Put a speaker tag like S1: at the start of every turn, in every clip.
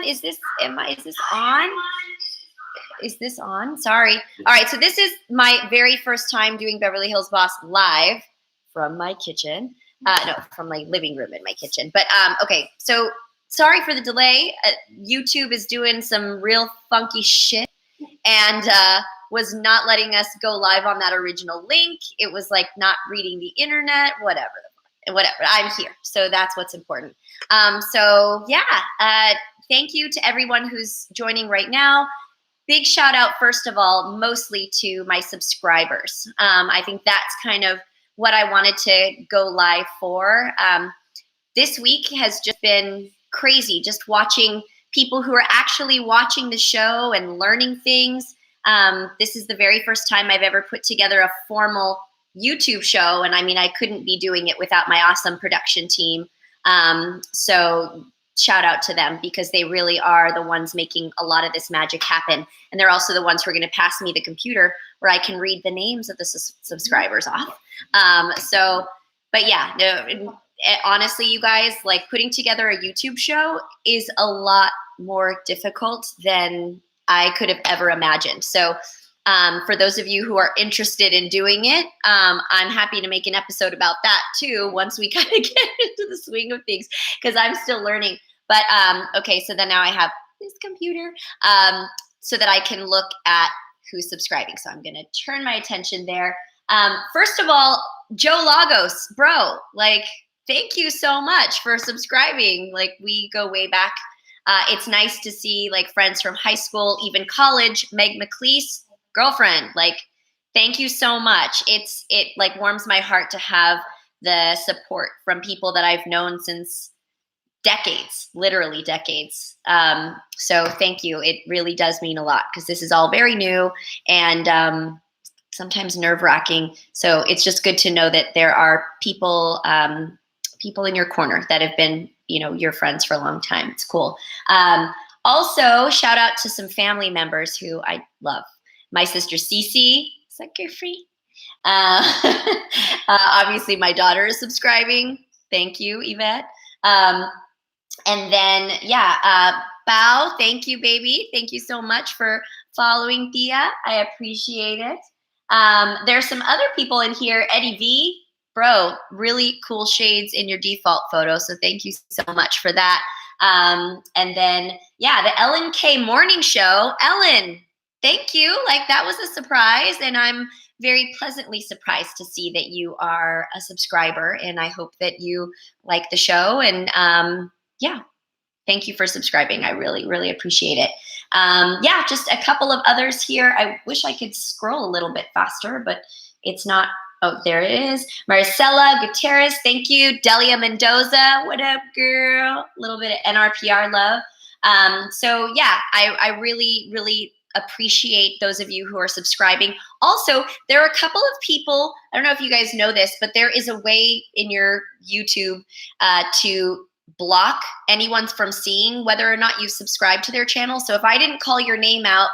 S1: on? Is this on? Is this on? Sorry. All right, so this is my very first time doing Beverly Hills Boss live from my kitchen. No, from my living room in my kitchen. But okay, so sorry for the delay. YouTube is doing some real funky shit and was not letting us go live on that original link. It was like not reading the internet, whatever. I'm here, so that's what's important. So yeah, thank you to everyone who's joining right now. Big shout out, first of all, mostly to my subscribers. I think that's kind of what I wanted to go live for. This week has just been crazy, just watching people who are actually watching the show and learning things. This is the very first time I've ever put together a formal YouTube show. And I mean, I couldn't be doing it without my awesome production team. So shout out to them because they really are the ones making a lot of this magic happen. And they're also the ones who are going to pass me the computer where I can read the names of the subscribers off. But yeah, no, honestly, you guys, like putting together a YouTube show is a lot more difficult than I could have ever imagined. So for those of you who are interested in doing it, I'm happy to make an episode about that too once we kind of get into the swing of things because I'm still learning. But okay, so then now I have this computer so that I can look at who's subscribing. So I'm going to turn my attention there. First of all, Joe Lagos, bro, like, thank you so much for subscribing. Like, we go way back. It's nice to see like friends from high school, even college. Meg McLeese, girlfriend, like, thank you so much. It like warms my heart to have the support from people that I've known since decades, literally decades. So thank you. It really does mean a lot because this is all very new and sometimes nerve-wracking. So it's just good to know that there are people in your corner that have been, you know, your friends for a long time. It's cool. Also, shout out to some family members who I love. My sister Cece, sucker free. Obviously, my daughter is subscribing. Thank you, Yvette. And then, yeah, Bao, thank you, baby. Thank you so much for following Thea. I appreciate it. There's some other people in here. Eddie V, bro, really cool shades in your default photo. So thank you so much for that. And then, yeah, the Ellen K Morning Show. Ellen, thank you. Like, that was a surprise. And I'm very pleasantly surprised to see that you are a subscriber. And I hope that you like the show. And yeah, thank you for subscribing. I really, really appreciate it. Yeah, just a couple of others here. I wish I could scroll a little bit faster, but it's not. Oh, there it is. Maricela Gutierrez, thank you. Delia Mendoza, what up, girl? A little bit of NRPR love. So yeah, I really, really appreciate those of you who are subscribing. Also, there are a couple of people, I don't know if you guys know this, but there is a way in your YouTube to block anyone from seeing whether or not you subscribe to their channel. So if I didn't call your name out,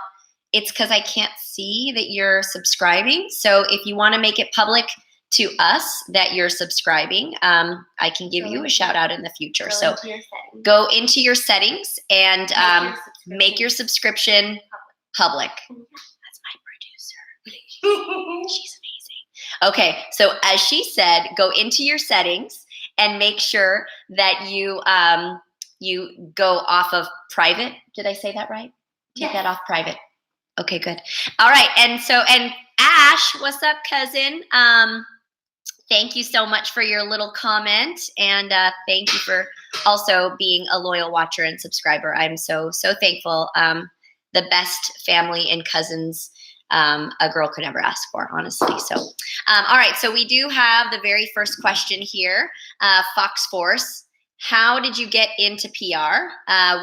S1: it's because I can't see that you're subscribing. So if you want to make it public to us that you're subscribing, I can give you a shout out in the future. So go into your settings and make your subscription public. That's my producer. She's amazing. Okay, so as she said, go into your settings and make sure that you you go off of private. Did I say that right? Take that off private. Okay, good. All right, and Ash, what's up, cousin? Thank you so much for your little comment, and thank you for also being a loyal watcher and subscriber. I'm so thankful. The best family and cousins a girl could ever ask for, honestly. So, all right, so we do have the very first question here. Fox Force, how did you get into PR?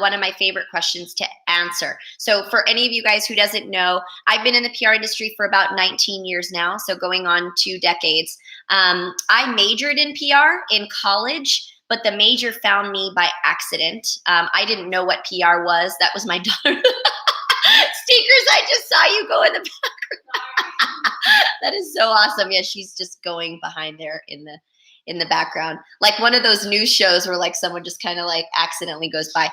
S1: One of my favorite questions to answer. So for any of you guys who doesn't know, I've been in the PR industry for about 19 years now, so going on 2 decades. I majored in PR in college, but the major found me by accident. I didn't know what PR was. That was my daughter. Stickers, I just saw you go in the background. That is so awesome. Yeah, she's just going behind there in the background. Like one of those news shows where like someone just kind of like accidentally goes by.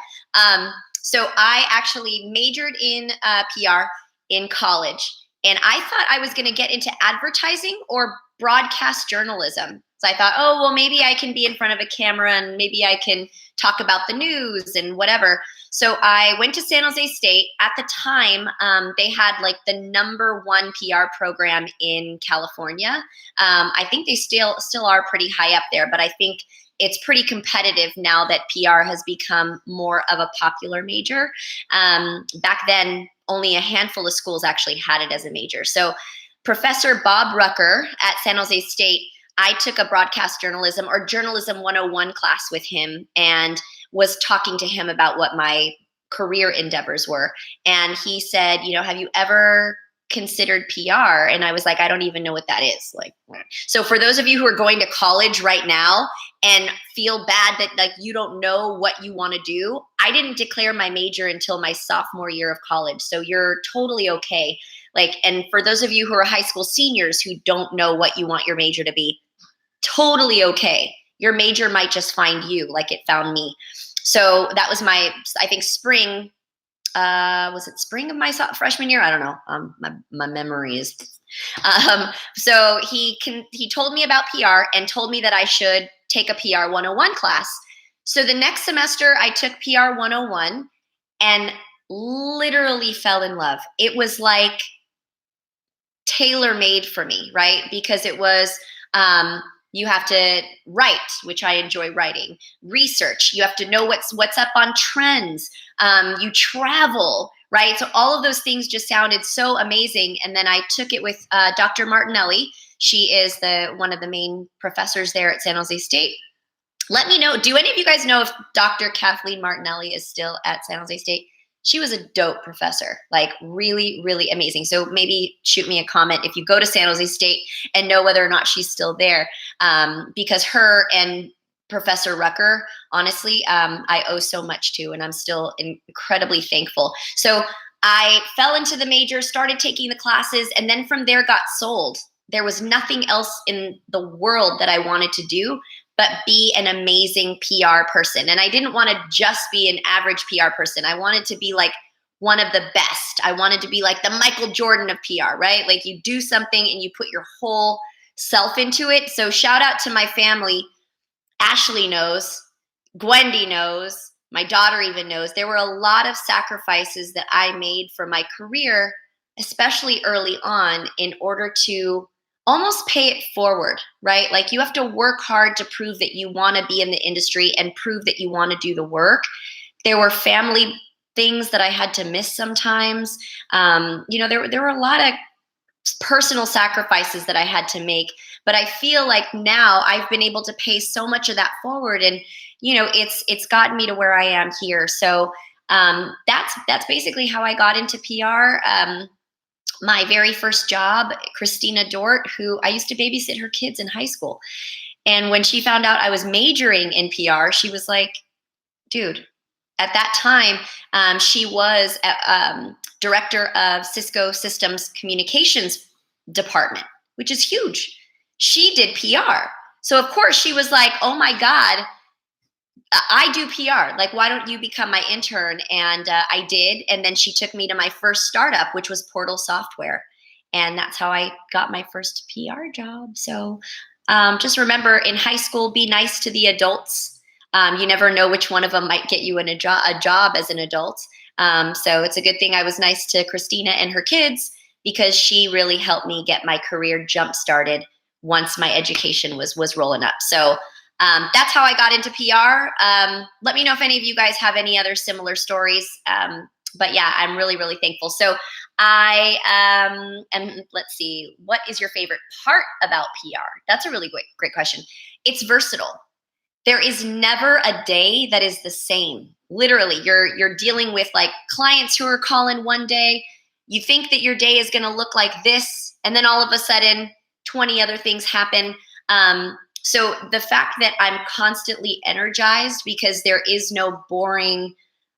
S1: So I actually majored in PR in college. And I thought I was going to get into advertising or broadcast journalism. So I thought, oh, well, maybe I can be in front of a camera and maybe I can talk about the news and whatever. So I went to San Jose State. At the time, they had like the #1 PR program in California. I think they still are pretty high up there, but I think it's pretty competitive now that PR has become more of a popular major. Back then, only a handful of schools actually had it as a major. So Professor Bob Rucker at San Jose State, I took a broadcast journalism or journalism 101 class with him and was talking to him about what my career endeavors were. And he said, have you ever considered PR? And I was like, I don't even know what that is. Like, so for those of you who are going to college right now and feel bad that like you don't know what you want to do, I didn't declare my major until my sophomore year of college. So you're totally okay. Like, and for those of you who are high school seniors who don't know what you want your major to be, totally okay. Your major might just find you like it found me. So that was my, I think spring, was it spring of my freshman year? I don't know. My memory is. So he told me about PR and told me that I should take a PR 101 class. So the next semester I took PR 101 and literally fell in love. It was like tailor-made for me, right? Because it was, you have to write, which I enjoy writing. Research. You have to know what's up on trends. You travel, right? So all of those things just sounded so amazing. And then I took it with Dr. Martinelli. She is one of the main professors there at San Jose State. Let me know. Do any of you guys know if Dr. Kathleen Martinelli is still at San Jose State? She was a dope professor, like really, really amazing. So maybe shoot me a comment if you go to San Jose State and know whether or not she's still there. Because her and Professor Rucker, honestly, I owe so much to, and I'm still incredibly thankful. So I fell into the major, started taking the classes, and then from there got sold. There was nothing else in the world that I wanted to do but be an amazing PR person. And I didn't want to just be an average PR person. I wanted to be like one of the best. I wanted to be like the Michael Jordan of PR, right? Like you do something and you put your whole self into it. So shout out to my family. Ashley knows, Gwendy knows, my daughter even knows. There were a lot of sacrifices that I made for my career, especially early on, in order to almost pay it forward, right? Like you have to work hard to prove that you want to be in the industry and prove that you want to do the work. There were family things that I had to miss sometimes. There were a lot of personal sacrifices that I had to make, but I feel like now I've been able to pay so much of that forward, and it's gotten me to where I am here. So that's basically how I got into PR. My very first job, Christina Dort, who I used to babysit her kids in high school. And when she found out I was majoring in PR, she was like, dude, at that time, she was director of Cisco Systems Communications Department, which is huge. She did PR. So of course she was like, oh my God, I do PR. Like, why don't you become my intern? And I did. And then she took me to my first startup, which was Portal Software. And that's how I got my first PR job. So just remember, in high school, be nice to the adults. You never know which one of them might get you a job as an adult. So it's a good thing I was nice to Christina and her kids, because she really helped me get my career jump started once my education was rolling up. So that's how I got into PR. Let me know if any of you guys have any other similar stories. But yeah, I'm really, really thankful. So let's see, what is your favorite part about PR? That's a really great question. It's versatile. There is never a day that is the same. Literally, you're dealing with like clients who are calling one day. You think that your day is going to look like this, and then all of a sudden 20 other things happen. So the fact that I'm constantly energized, because there is no boring,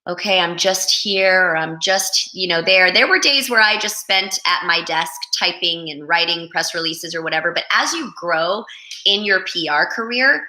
S1: okay, I'm just here, or I'm just, there. There were days where I just spent at my desk typing and writing press releases or whatever. But as you grow in your PR career,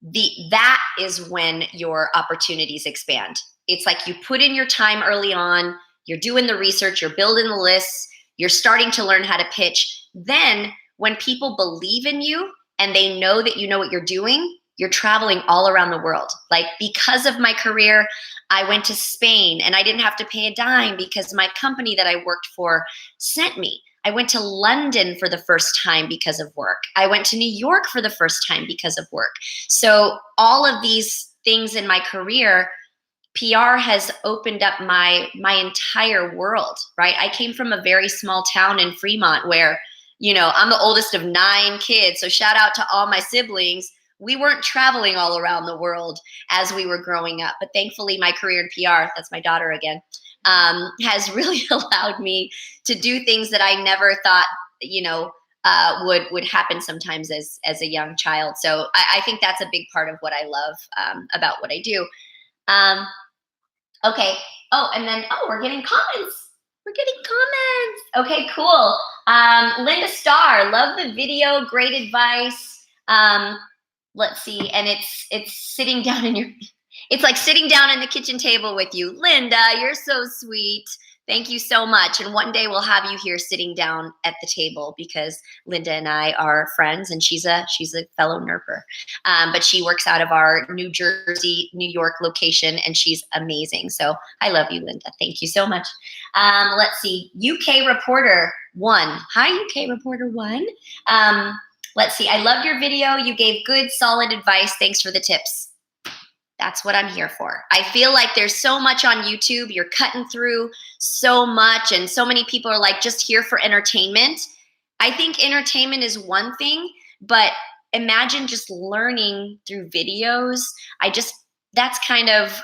S1: that is when your opportunities expand. It's like you put in your time early on, you're doing the research, you're building the lists, you're starting to learn how to pitch. Then when people believe in you and they know that you know what you're doing, you're traveling all around the world. Like, because of my career, I went to Spain and I didn't have to pay a dime because my company that I worked for sent me. I went to London for the first time because of work. I went to New York for the first time because of work. So all of these things in my career, PR has opened up my entire world, right? I came from a very small town in Fremont where, you know, I'm the oldest of 9 kids. So shout out to all my siblings. We weren't traveling all around the world as we were growing up. But thankfully, my career in PR, that's my daughter again, has really allowed me to do things that I never thought, you know, would happen sometimes as a young child. So I think that's a big part of what I love about what I do. Okay. Oh, and then, we're getting comments. We're getting comments. Okay, cool. Linda Starr, love the video. Great advice. Let's see. And it's sitting down it's like sitting down in the kitchen table with you. Linda, you're so sweet. Thank you so much. And one day we'll have you here sitting down at the table because Linda and I are friends, and she's a fellow NRPR. But she works out of our New Jersey, New York location, and she's amazing. So I love you, Linda. Thank you so much. Let's see. UK Reporter 1. Hi, UK Reporter 1. Let's see. I loved your video. You gave good, solid advice. Thanks for the tips. That's what I'm here for. I feel like there's so much on YouTube. You're cutting through so much, and so many people are like just here for entertainment. I think entertainment is one thing, but imagine just learning through videos. That's kind of,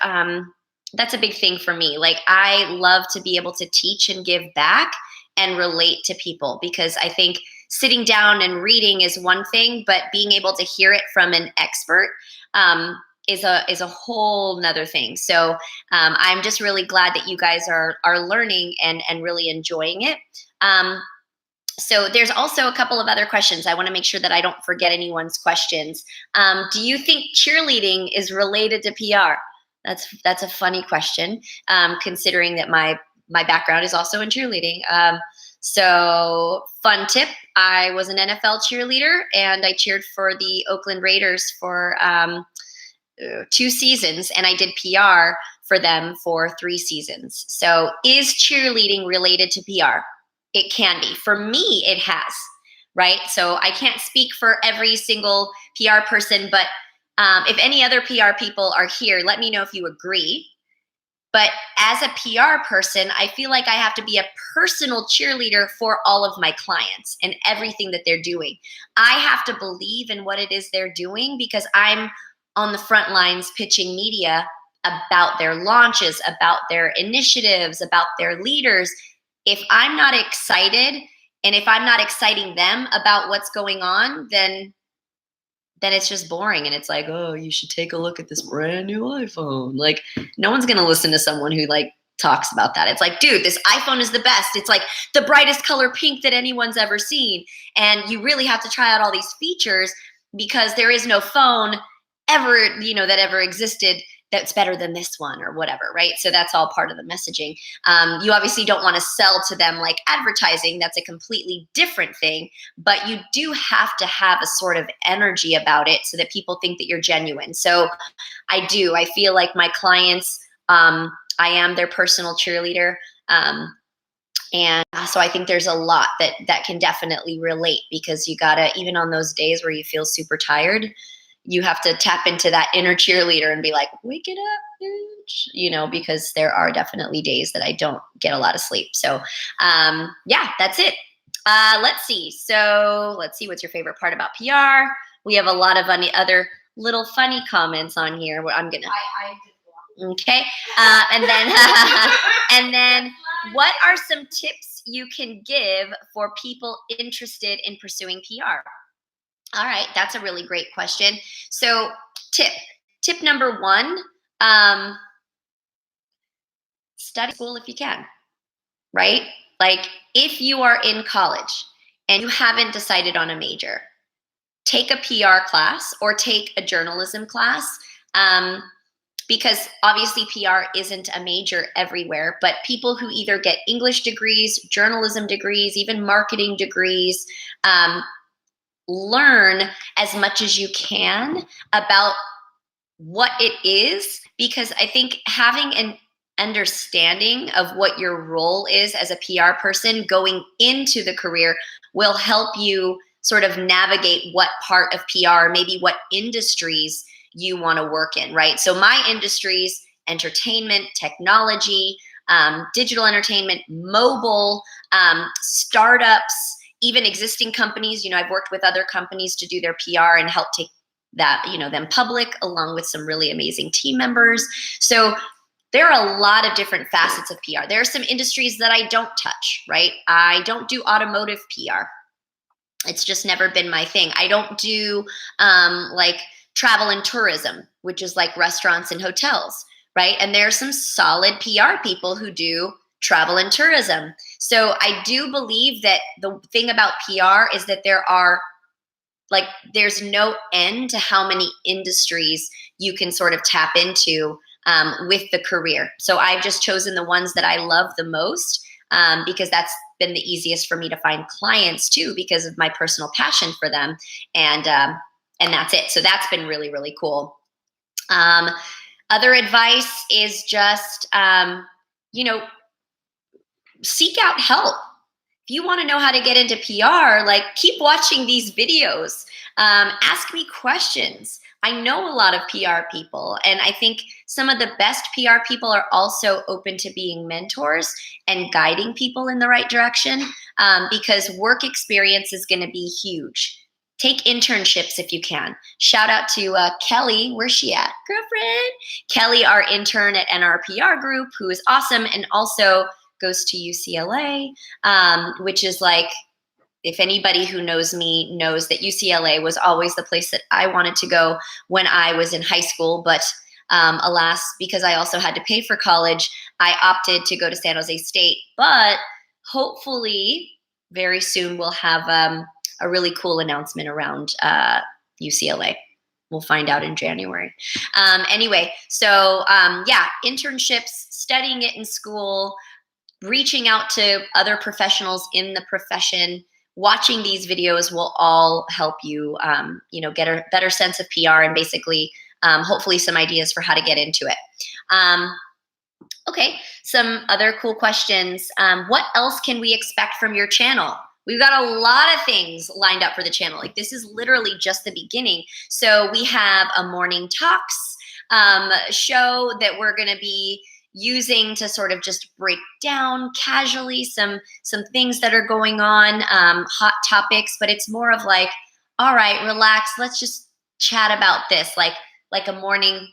S1: that's a big thing for me. Like, I love to be able to teach and give back and relate to people, because I think sitting down and reading is one thing, but being able to hear it from an expert, is a whole nother thing. So I'm just really glad that you guys are learning and really enjoying it. So there's also a couple of other questions. I want to make sure that I don't forget anyone's questions. Do you think cheerleading is related to PR? That's a funny question, considering that my background is also in cheerleading. So fun tip, I was an NFL cheerleader, and I cheered for the Oakland Raiders for 2 seasons, and I did PR for them for 3 seasons. So is cheerleading related to PR? It can be. For me, it has, right? So I can't speak for every single PR person, but if any other PR people are here, let me know if you agree. But as a PR person, I feel like I have to be a personal cheerleader for all of my clients and everything that they're doing. I have to believe in what it is they're doing, because I'm on the front lines pitching media about their launches, about their initiatives, about their leaders. If I'm not excited, and if I'm not exciting them about what's going on, then it's just boring. And it's like, oh, you should take a look at this brand new iPhone. Like, no one's going to listen to someone who like talks about that. It's like, dude, this iPhone is the best. It's like the brightest color pink that anyone's ever seen. And you really have to try out all these features, because there is no phone ever, that ever existed that's better than this one or whatever, right? So that's all part of the messaging. You obviously don't want to sell to them like advertising. That's a completely different thing, but you do have to have a sort of energy about it so that people think that you're genuine. So I feel like my clients, I am their personal cheerleader. And so I think there's a lot that can definitely relate, because you gotta, even on those days where you feel super tired, you have to tap into that inner cheerleader and be like, wake it up, bitch, because there are definitely days that I don't get a lot of sleep. So yeah, that's it. Let's see. So let's see, what's your favorite part about PR? We have a lot of other little funny comments on here. I'm gonna. Okay. And then and then what are some tips you can give for people interested in pursuing PR? All right, that's a really great question. So tip number 1, study school if you can, right? Like, if you are in college and you haven't decided on a major, take a PR class or take a journalism class. because obviously PR isn't a major everywhere, but people who either get English degrees, journalism degrees, even marketing degrees, learn as much as you can about what it is, because I think having an understanding of what your role is as a PR person going into the career will help you sort of navigate what part of PR, maybe what industries you want to work in, right? So my industries: entertainment, technology, digital entertainment, mobile, startups, even existing companies. I've worked with other companies to do their PR and help take that, them public, along with some really amazing team members. So there are a lot of different facets of PR. There are some industries that I don't touch, right? I don't do automotive PR. It's just never been my thing. I don't do like travel and tourism, which is like restaurants and hotels, right? And there are some solid PR people who do travel and tourism. So I do believe that the thing about PR is that there's no end to how many industries you can sort of tap into with the career. So I've just chosen the ones that I love the most, because that's been the easiest for me to find clients too, because of my personal passion for them. And that's it. So that's been really, really cool. Other advice is just, seek out help. If you want to know how to get into PR, keep watching these videos. Ask me questions. I know a lot of PR people, and I think some of the best PR people are also open to being mentors and guiding people in the right direction, because work experience is going to be huge. Take internships if you can. Shout out to Kelly. Where's she at? Girlfriend. Kelly, our intern at NRPR Group, who is awesome and also goes to UCLA, which is if anybody who knows me knows that UCLA was always the place that I wanted to go when I was in high school. But alas, because I also had to pay for college, I opted to go to San Jose State. But hopefully very soon we'll have a really cool announcement around UCLA. We'll find out in January. Anyway, so internships, studying it in school, reaching out to other professionals in the profession, watching these videos will all help you, get a better sense of PR and basically, hopefully some ideas for how to get into it. Okay, some other cool questions. What else can we expect from your channel? We've got a lot of things lined up for the channel. This is literally just the beginning. So we have a morning talks show that we're going to be using to sort of just break down casually some things that are going on, hot topics, but it's more of all right, relax, let's just chat about this, like a morning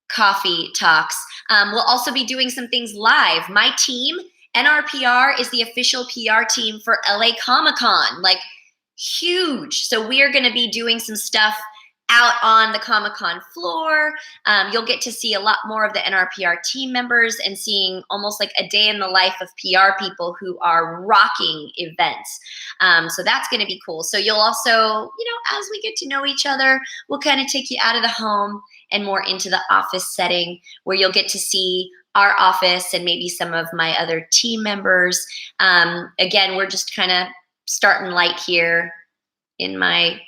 S1: coffee talks. We'll also be doing some things live. My team, NRPR, is the official PR team for LA Comic-Con, huge. So we are going to be doing some stuff out on the Comic-Con floor. You'll get to see a lot more of the NRPR team members and seeing almost like a day in the life of PR people who are rocking events. So that's going to be cool. So you'll also, as we get to know each other, we'll kind of take you out of the home and more into the office setting, where you'll get to see our office and maybe some of my other team members. Again, we're just kind of starting light here in my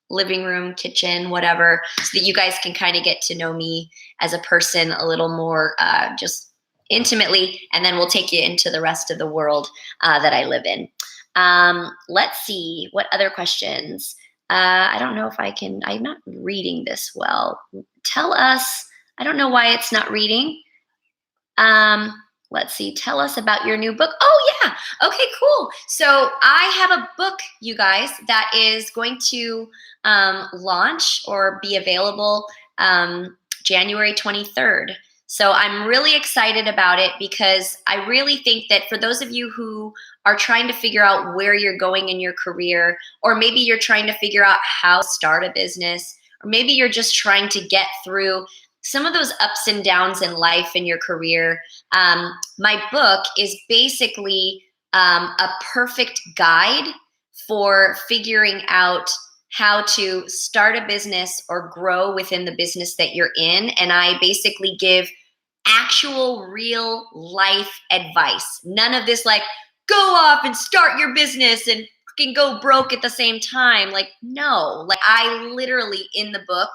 S1: living room, kitchen, whatever, so that you guys can kind of get to know me as a person a little more just intimately, and then we'll take you into the rest of the world that I live in. Let's see, what other questions? I don't know if I'm not reading this well. Tell us, I don't know why it's not reading. Let's see, tell us about your new book. Oh yeah, okay, cool. So I have a book, you guys, that is going to launch or be available January 23rd. So I'm really excited about it, because I really think that for those of you who are trying to figure out where you're going in your career, or maybe you're trying to figure out how to start a business, or maybe you're just trying to get through some of those ups and downs in life in your career, my book is basically a perfect guide for figuring out how to start a business or grow within the business that you're in. And I basically give actual real life advice. None of this like, go off and start your business and can go broke at the same time. Like, no, like I literally in the book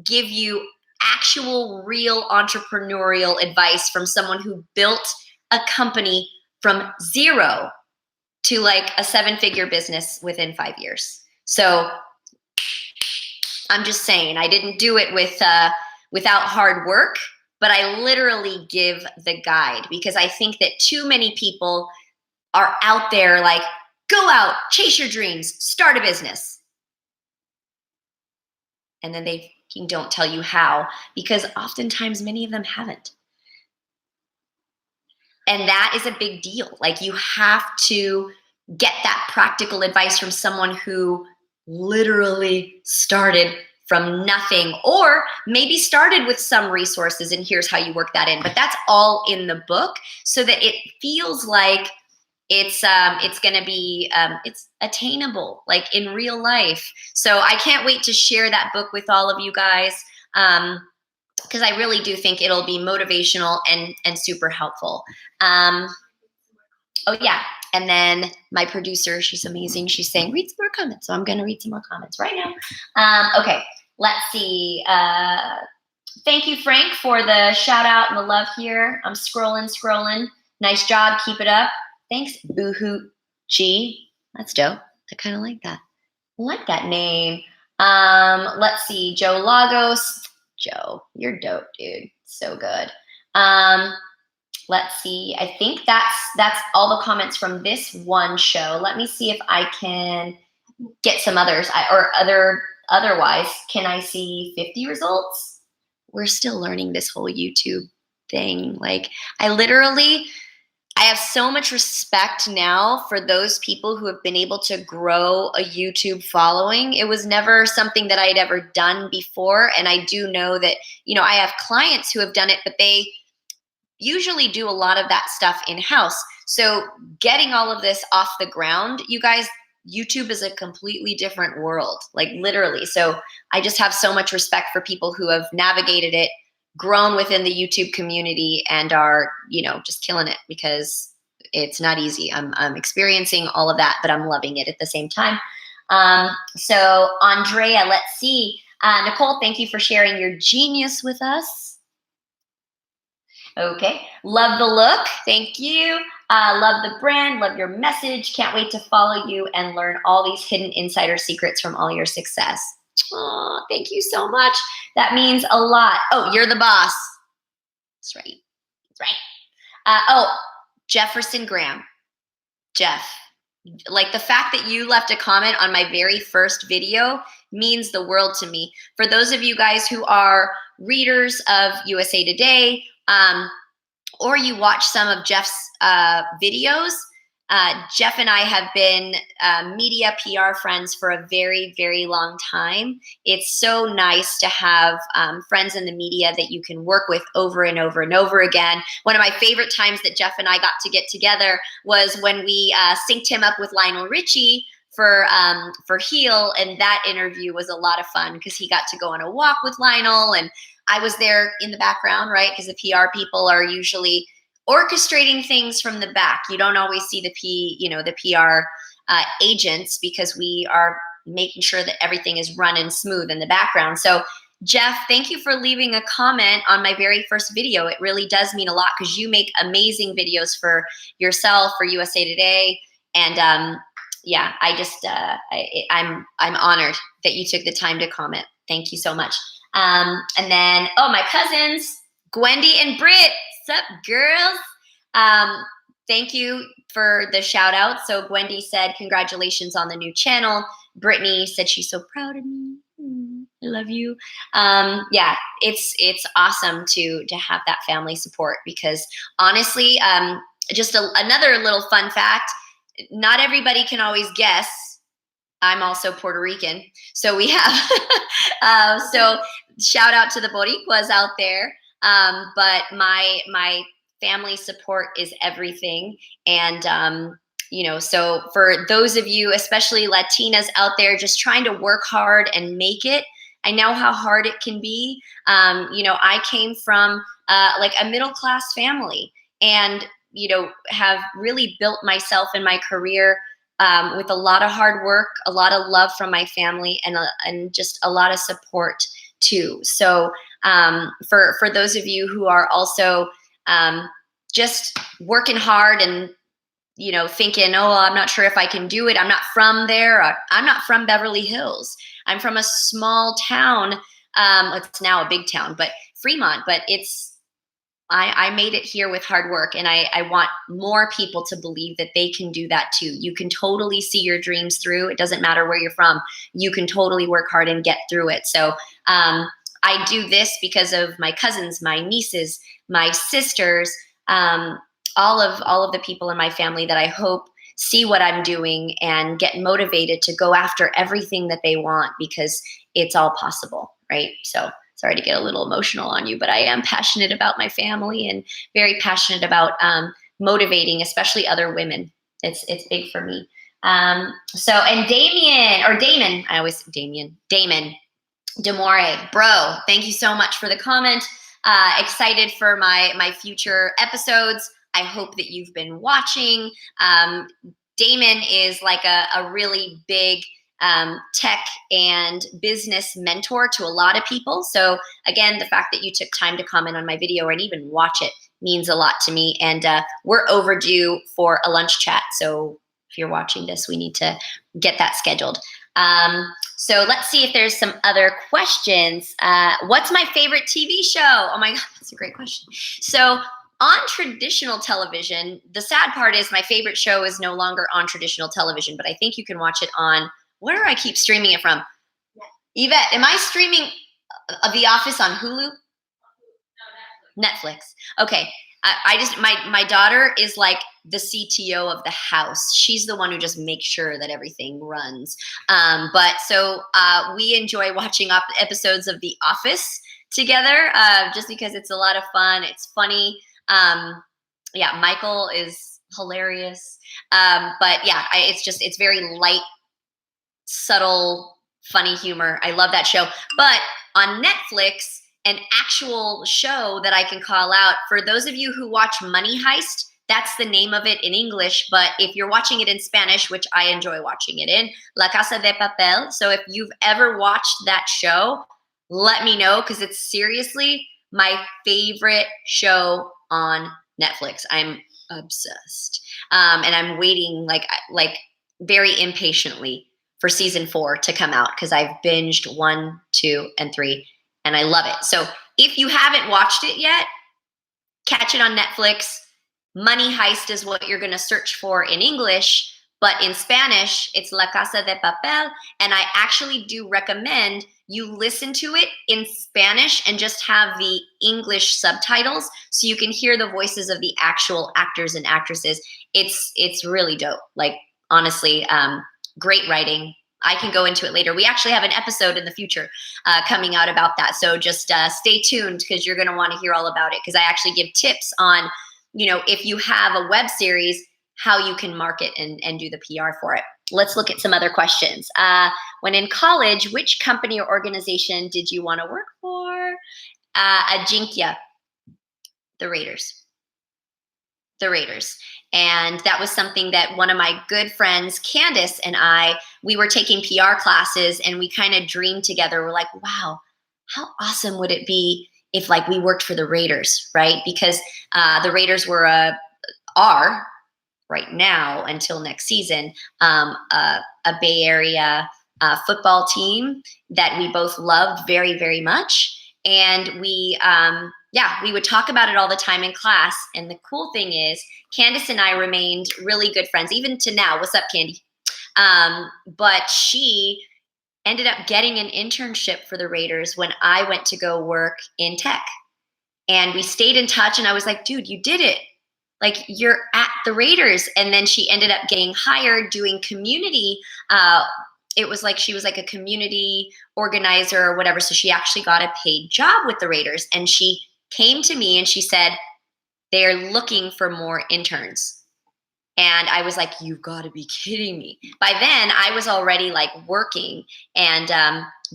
S1: give you actual real entrepreneurial advice from someone who built a company from zero to like a 7-figure business within 5 years. So I'm just saying, I didn't do it without hard work, but I literally give the guide because I think that too many people are out there like, go out, chase your dreams, start a business. And then they don't tell you how, because oftentimes many of them haven't. And that is a big deal. Like you have to get that practical advice from someone who literally started from nothing, or maybe started with some resources and here's how you work that in. But that's all in the book so that it feels like it's going to be, it's attainable, like in real life. So I can't wait to share that book with all of you guys. Because I really do think it'll be motivational and super helpful. Oh yeah. And then my producer, she's amazing. She's saying, read some more comments. So I'm going to read some more comments right now. Okay, let's see. Thank you, Frank, for the shout out and the love here. I'm scrolling. Nice job. Keep it up. Thanks, Boohoo G. That's dope. I kind of like that. I like that name. Let's see. Joe Lagos. Joe, you're dope, dude. So good. Let's see. I think that's all the comments from this one show. Let me see if I can get some others otherwise. Can I see 50 results? We're still learning this whole YouTube thing. Like I have so much respect now for those people who have been able to grow a YouTube following. It was never something that I had ever done before. And I do know that, I have clients who have done it, but they usually do a lot of that stuff in-house. So getting all of this off the ground, you guys, YouTube is a completely different world, like literally. So I just have so much respect for people who have navigated it, grown within the YouTube community, and are, just killing it, because it's not easy. I'm experiencing all of that, but I'm loving it at the same time. So Andrea, let's see. Nicole, thank you for sharing your genius with us. Okay. Love the look. Thank you. Love the brand. Love your message. Can't wait to follow you and learn all these hidden insider secrets from all your success. Oh, thank you so much. That means a lot. Oh, you're the boss. That's right. That's right. Jefferson Graham. Jeff, like the fact that you left a comment on my very first video means the world to me. For those of you guys who are readers of USA Today, or you watch some of Jeff's videos, Jeff and I have been media PR friends for a very, very long time. It's so nice to have friends in the media that you can work with over and over and over again. One of my favorite times that Jeff and I got to get together was when we synced him up with Lionel Richie for Heal, and that interview was a lot of fun because he got to go on a walk with Lionel, and I was there in the background, right? Because the PR people are usually orchestrating things from the back. You don't always see the PR agents, because we are making sure that everything is running smooth in the background. So Jeff, thank you for leaving a comment on my very first video. It really does mean a lot, because you make amazing videos for yourself, for USA Today. And yeah, I'm honored that you took the time to comment. Thank you so much. And then, my cousins, Gwendy and Britt. What's up, girls? Thank you for the shout out. So Gwendy said, congratulations on the new channel. Brittany said she's so proud of me. I love you. Yeah, it's awesome to have that family support, because honestly, just another little fun fact, not everybody can always guess I'm also Puerto Rican. So we have, so shout out to the Boricuas out there. But my family support is everything. And so for those of you, especially Latinas out there, just trying to work hard and make it, I know how hard it can be. I came from like a middle-class family and, have really built myself in my career with a lot of hard work, a lot of love from my family, and just a lot of support too. So for those of you who are also just working hard and thinking, oh, well, I'm not sure if I can do it. I'm not from there. I'm not from Beverly Hills. I'm from a small town. It's now a big town, but Fremont. But I made it here with hard work, and I want more people to believe that they can do that too. You can totally see your dreams through. It doesn't matter where you're from. You can totally work hard and get through it. So I do this because of my cousins, my nieces, my sisters, all of the people in my family that I hope see what I'm doing and get motivated to go after everything that they want, because it's all possible, right? So sorry to get a little emotional on you, but I am passionate about my family and very passionate about motivating, especially other women. It's big for me. And Damon Demore, bro, thank you so much for the comment. Excited for my future episodes. I hope that you've been watching. Damon is like a really big tech and business mentor to a lot of people. So again, the fact that you took time to comment on my video and even watch it means a lot to me. And we're overdue for a lunch chat. So if you're watching this, we need to get that scheduled. So let's see if there's some other questions. What's my favorite TV show? Oh my God, that's a great question. So on traditional television, the sad part is my favorite show is no longer on traditional television, but I think you can watch it on, where do I keep streaming it from? Yvette, am I streaming The Office on Hulu? Netflix. Okay. My daughter is like the CTO of the house. She's the one who just makes sure that everything runs. But we enjoy watching episodes of The Office together, just because it's a lot of fun. It's funny. Michael is hilarious. But yeah, it's very light, subtle, funny humor. I love that show. But on Netflix, an actual show that I can call out, for those of you who watch Money Heist, that's the name of it in English. But if you're watching it in Spanish, which I enjoy watching it in, La Casa de Papel. So if you've ever watched that show, let me know, because it's seriously my favorite show on Netflix. I'm obsessed. And I'm waiting like very impatiently for season 4 to come out, because I've binged 1, 2, and 3, and I love it. So if you haven't watched it yet, catch it on Netflix. Money Heist is what you're going to search for in English, but in Spanish, it's La Casa de Papel. And I actually do recommend you listen to it in Spanish and just have the English subtitles so you can hear the voices of the actual actors and actresses. It's really dope. Like, honestly, great writing. I can go into it later. We actually have an episode in the future coming out about that. So just stay tuned, because you're going to want to hear all about it, because I actually give tips on, if you have a web series, how you can market and do the PR for it. Let's look at some other questions. When in college, which company or organization did you want to work for? Ajinkya, the Raiders. The Raiders. And that was something that one of my good friends, Candace, and we were taking PR classes, and we kind of dreamed together. We're like, wow, how awesome would it be if we worked for the Raiders, right? Because the Raiders are right now, until next season, a Bay Area football team that we both loved very, very much. And we would talk about it all the time in class. And the cool thing is, Candace and I remained really good friends, even to now. What's up, Candy? But she ended up getting an internship for the Raiders when I went to go work in tech. And we stayed in touch, and I was like, dude, you did it. Like, you're at the Raiders. And then she ended up getting hired doing community. It was like she was like a community organizer or whatever. So she actually got a paid job with the Raiders. And she came to me and she said, they're looking for more interns. And I was like, you've got to be kidding me. By then, I was already like working and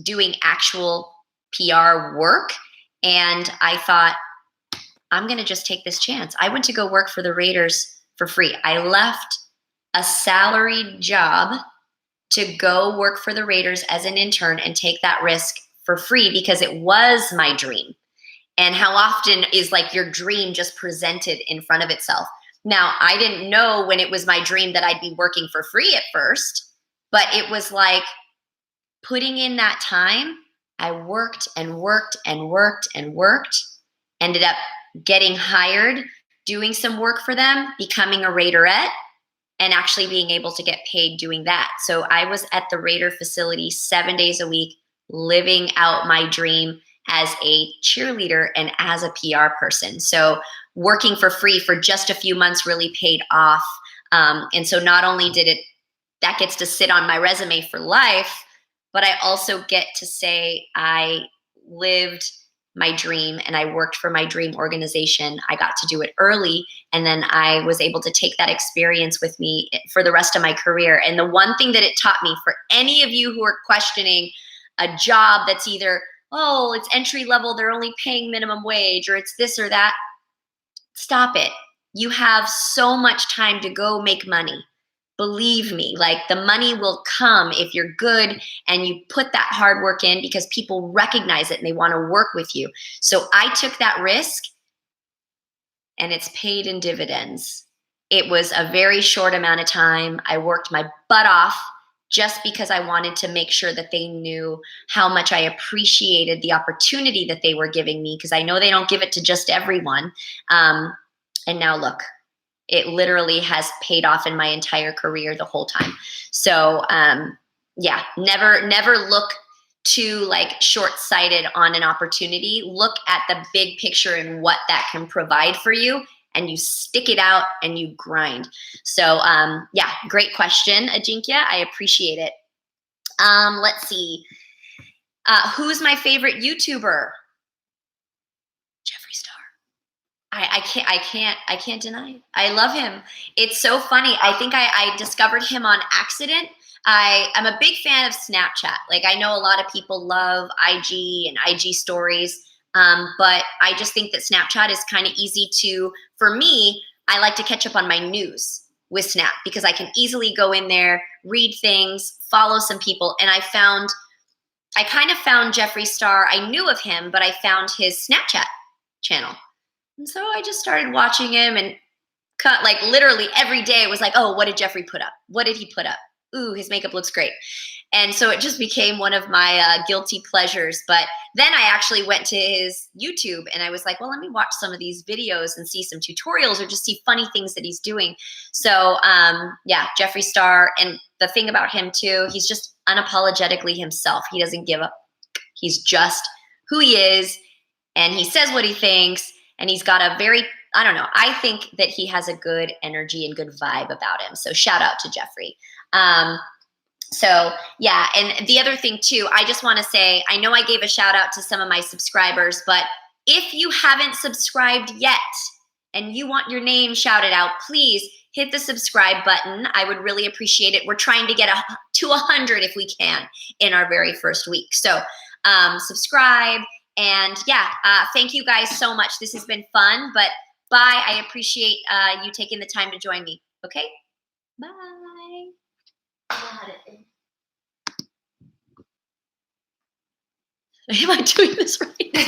S1: doing actual PR work. And I thought, I'm going to just take this chance. I went to go work for the Raiders for free. I left a salaried job to go work for the Raiders as an intern and take that risk for free because it was my dream. And how often is like your dream just presented in front of itself? Now, I didn't know when it was my dream that I'd be working for free at first, but it was like putting in that time. I worked and worked and worked and worked, ended up getting hired, doing some work for them, becoming a Raiderette, and actually being able to get paid doing that. So I was at the Raider facility 7 days a week, living out my dream as a cheerleader and as a PR person. So working for free for just a few months really paid off. And so not only did that gets to sit on my resume for life, but I also get to say I lived my dream and I worked for my dream organization. I got to do it early, and then I was able to take that experience with me for the rest of my career. And the one thing that it taught me, for any of you who are questioning a job that's either, oh, it's entry level, they're only paying minimum wage, or it's this or that, stop it. You have so much time to go make money. Believe me, like the money will come if you're good and you put that hard work in, because people recognize it and they want to work with you. So I took that risk and it's paid in dividends. It was a very short amount of time. I worked my butt off just because I wanted to make sure that they knew how much I appreciated the opportunity that they were giving me, because I know they don't give it to just everyone. And now look, it literally has paid off in my entire career the whole time. So yeah, never look too like short-sighted on an opportunity. Look at the big picture and what that can provide for you, and you stick it out and you grind. So yeah, great question, Ajinkya. I appreciate it. Let's see. Who's my favorite YouTuber? Jeffree Star. I can't deny it. I love him. It's so funny. I think I discovered him on accident. I'm a big fan of Snapchat. Like, I know a lot of people love IG and IG stories, but I just think that Snapchat is kind of easy to, for me, I like to catch up on my news with Snap because I can easily go in there, read things, follow some people. And I kind of found Jeffree Star. I knew of him, but I found his Snapchat channel. And so I just started watching him, and like literally every day it was like, oh, what did Jeffree put up? What did he put up? Ooh, his makeup looks great. And so it just became one of my guilty pleasures. But then I actually went to his YouTube and I was like, well, let me watch some of these videos and see some tutorials or just see funny things that he's doing. So yeah, Jeffree Star. And the thing about him too, he's just unapologetically himself. He doesn't give up. He's just who he is, and he says what he thinks. And he's got a very, I don't know, I think that he has a good energy and good vibe about him. So shout out to Jeffree. So yeah, and the other thing too, I just want to say, I know I gave a shout out to some of my subscribers, but if you haven't subscribed yet and you want your name shouted out, please hit the subscribe button. I would really appreciate it. We're trying to get to 100 if we can in our very first week. So subscribe. And yeah, thank you guys so much. This has been fun, but bye. I appreciate you taking the time to join me. Okay? Bye. Am I doing this right?